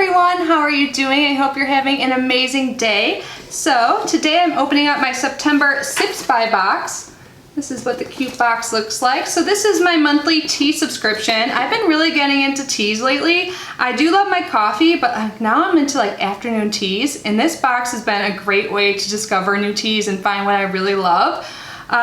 everyone, how are you doing? I hope you're having an amazing day. So today I'm opening up my September Sips by box. This is what the cute box looks like. So this is my monthly tea subscription. I've been really getting into teas lately. I do love my coffee, but now I'm into like afternoon teas, and this box has been a great way to discover new teas and find what I really love.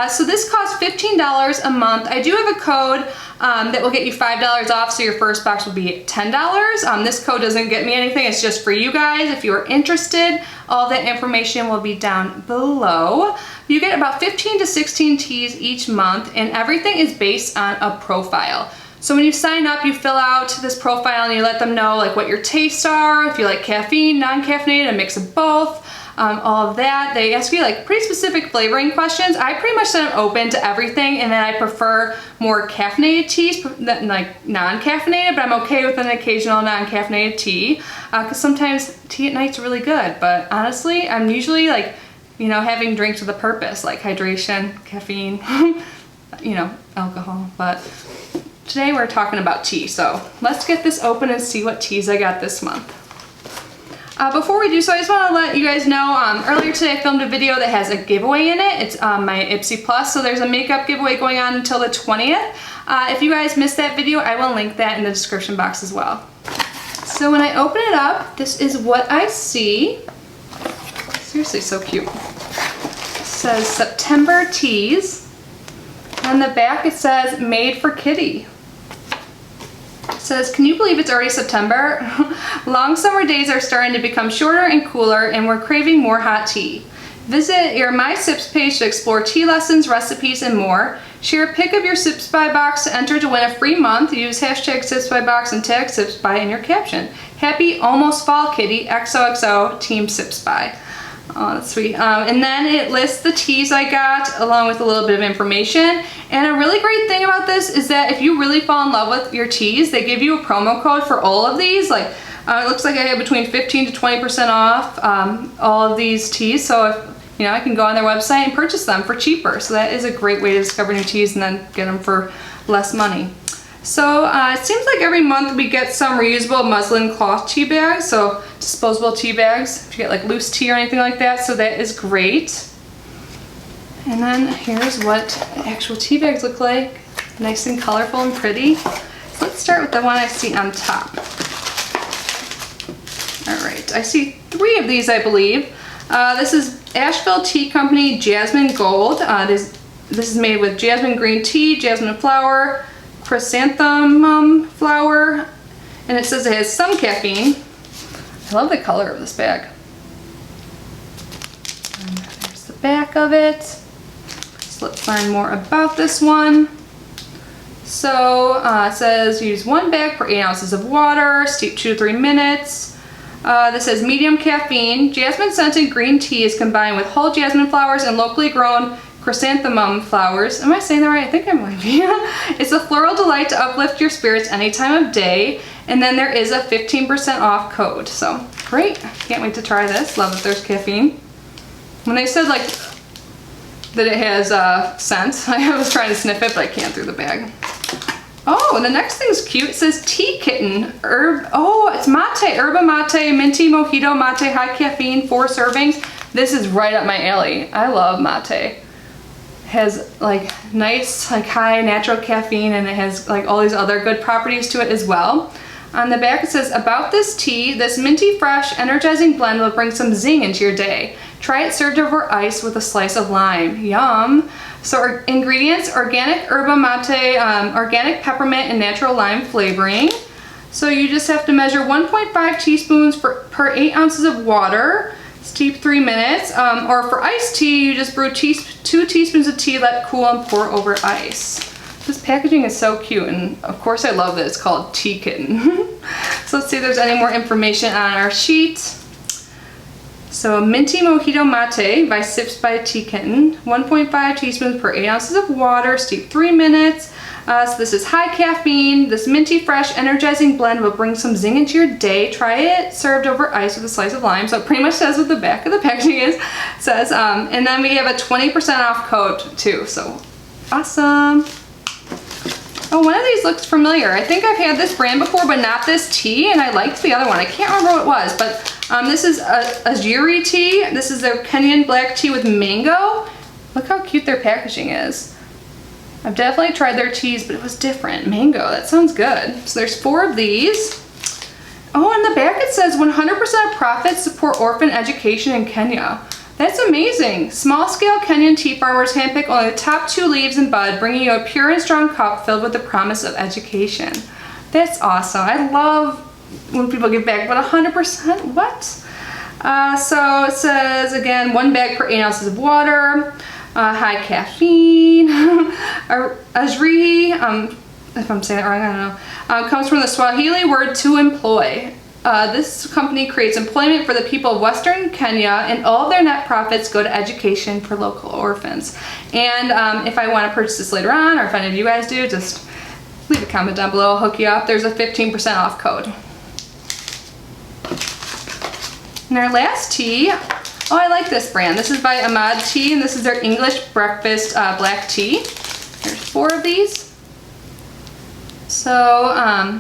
So this costs $15 a month. I do have a code that will get you $5 off, so your first box will be $10. This code doesn't get me anything, it's just for you guys. If you are interested, all that information will be down below. You get about 15 to 16 teas each month, and everything is based on a profile. So when you sign up, you fill out this profile and you let them know like what your tastes are, if you like caffeine, non-caffeinated, a mix of both. All of that. They ask you like pretty specific flavoring questions. I pretty much said I'm open to everything, and then I prefer more caffeinated teas than like non-caffeinated, but I'm okay with an occasional non-caffeinated tea because sometimes tea at night's really good, but honestly I'm usually like, you know, having drinks with a purpose like hydration, caffeine, you know, alcohol, but today we're talking about tea. So let's get this open and see what teas I got this month. Before we do so, I just want to let you guys know, earlier today I filmed a video that has a giveaway in it. It's my Ipsy Plus, so there's a makeup giveaway going on until the 20th. If you guys missed that video, I will link that in the description box as well. So when I open it up, this is what I see. Seriously, so cute. It says September Teas. On the back it says made for kitty. It says, can you believe it's already September? Long summer days are starting to become shorter and cooler, and we're craving more hot tea. Visit your My Sips page to explore tea lessons, recipes, and more. Share a pic of your Sips by box to enter to win a free month. Use hashtag Sips by box and tag Sips by in your caption. Happy almost fall, kitty. XOXO Team Sips by. Oh, that's sweet. And then it lists the teas I got along with a little bit of information. And a really great thing about this is that if you really fall in love with your teas, they give you a promo code for all of these. Like it looks like I have between 15 to 20% off all of these teas. So if, you know, I can go on their website and purchase them for cheaper. So that is a great way to discover new teas and then get them for less money. So it seems like every month we get some reusable muslin cloth tea bags, so disposable tea bags if you get like loose tea or anything like that, so that is great. And then here's what the actual tea bags look like, nice and colorful and pretty. So let's start with the one I see on top. Alright, I see 3 of these I believe. This is Asheville Tea Company Jasmine Gold. This is made with jasmine green tea, jasmine flower, chrysanthemum flower, and it says it has some caffeine. I love the color of this bag. And there's the back of it. So let's find more about this one. So it says use 1 bag per 8 ounces of water, steep 2 to 3 minutes. This says medium caffeine. Jasmine scented green tea is combined with whole jasmine flowers and locally grown chrysanthemum flowers. Am I saying that right? I think I might be. It's a floral delight to uplift your spirits any time of day. And then there is a 15% off code. So great. Can't wait to try this. Love that there's caffeine. When they said like that it has scent, I was trying to sniff it, but I can't through the bag. Oh, and the next thing's cute. It says Tea Kitten. Oh, it's mate. Yerba mate, minty mojito mate, high caffeine, 4 servings. This is right up my alley. I love mate. Has like nice like high natural caffeine, and it has like all these other good properties to it as well. On the back it says, about this tea, this minty fresh energizing blend will bring some zing into your day. Try it served over ice with a slice of lime. Yum. So ingredients: organic yerba mate, organic peppermint, and natural lime flavoring. So you just have to measure 1.5 teaspoons per 8 ounces of water. Steep 3 minutes, or for iced tea, you just brew 2 teaspoons of tea, let cool, and pour over ice. This packaging is so cute, and of course I love that it's called Tea Kitten. So let's see if there's any more information on our sheet. So minty mojito mate by Sips by Tea Kitten, 1.5 teaspoons per 8 ounces of water, steep 3 minutes. So this is high caffeine. This minty fresh energizing blend will bring some zing into your day. Try it served over ice with a slice of lime. So it pretty much says what the back of the packaging is. Says, and then we have a 20% off code too. So awesome. Oh, one of these looks familiar. I think I've had this brand before, but not this tea, and I liked the other one. I can't remember what it was, but this is a Azuri tea. This is their Kenyan black tea with mango. Look how cute their packaging is. I've definitely tried their teas, but it was different. Mango, that sounds good. So there's 4 of these. Oh, in the back it says 100% of profits support orphan education in Kenya. That's amazing. Small-scale Kenyan tea farmers handpick only the top 2 leaves and bud, bringing you a pure and strong cup filled with the promise of education. That's awesome. I love when people give back, but 100%? What? So it says, again, 1 bag per 8 ounces of water, high caffeine, Azri, if I'm saying it wrong, I don't know, comes from the Swahili word to employ. This company creates employment for the people of Western Kenya, and all of their net profits go to education for local orphans. And if I want to purchase this later on, or if any of you guys do, just leave a comment down below. I'll hook you up. There's a 15% off code. And our last tea, oh, I like this brand. This is by Ahmad Tea, and this is their English breakfast black tea. There's 4 of these. So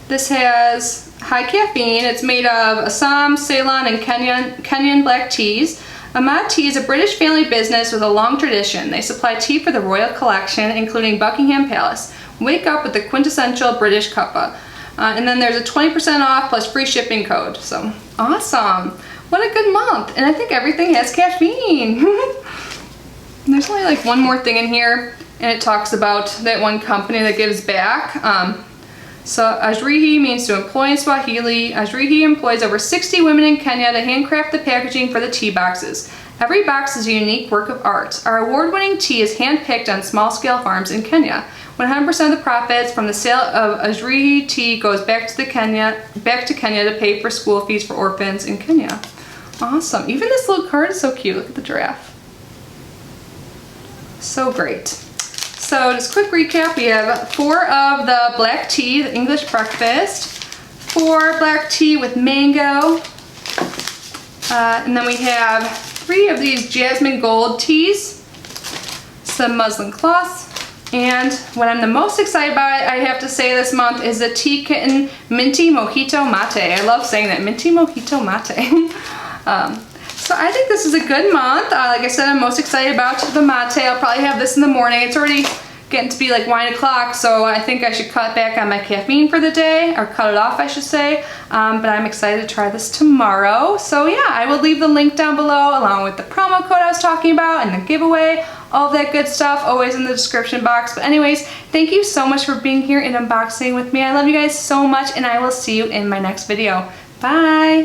this has high caffeine. It's made of Assam, Ceylon, and Kenyan black teas. Ahmad Tea is a British family business with a long tradition. They supply tea for the royal collection, including Buckingham Palace. Wake up with the quintessential British cuppa. And then there's a 20% off plus free shipping code. So awesome. What a good month. And I think everything has caffeine. There's only like one more thing in here, and it talks about that one company that gives back. So Azrihi means to employ in Swahili. Azrihi employs over 60 women in Kenya to handcraft the packaging for the tea boxes. Every box is a unique work of art. Our award-winning tea is handpicked on small-scale farms in Kenya. 100% of the profits from the sale of Azrihi tea goes back to Kenya to pay for school fees for orphans in Kenya. Awesome. Even this little card is so cute. Look at the giraffe. So great. So just quick recap, we have 4 of the black tea, the English breakfast, 4 black tea with mango, and then we have 3 of these jasmine gold teas, some muslin cloths, and what I'm the most excited about, I have to say this month, is the Tea Kitten Minty Mojito Mate. I love saying that, Minty Mojito Mate. So I think this is a good month. Like I said, I'm most excited about the mate. I'll probably have this in the morning. It's already getting to be like 1 o'clock, so I think I should cut back on my caffeine for the day, or cut it off, I should say. But I'm excited to try this tomorrow. So yeah, I will leave the link down below along with the promo code I was talking about and the giveaway, all of that good stuff, always in the description box. But anyways, thank you so much for being here and unboxing with me. I love you guys so much, and I will see you in my next video. Bye!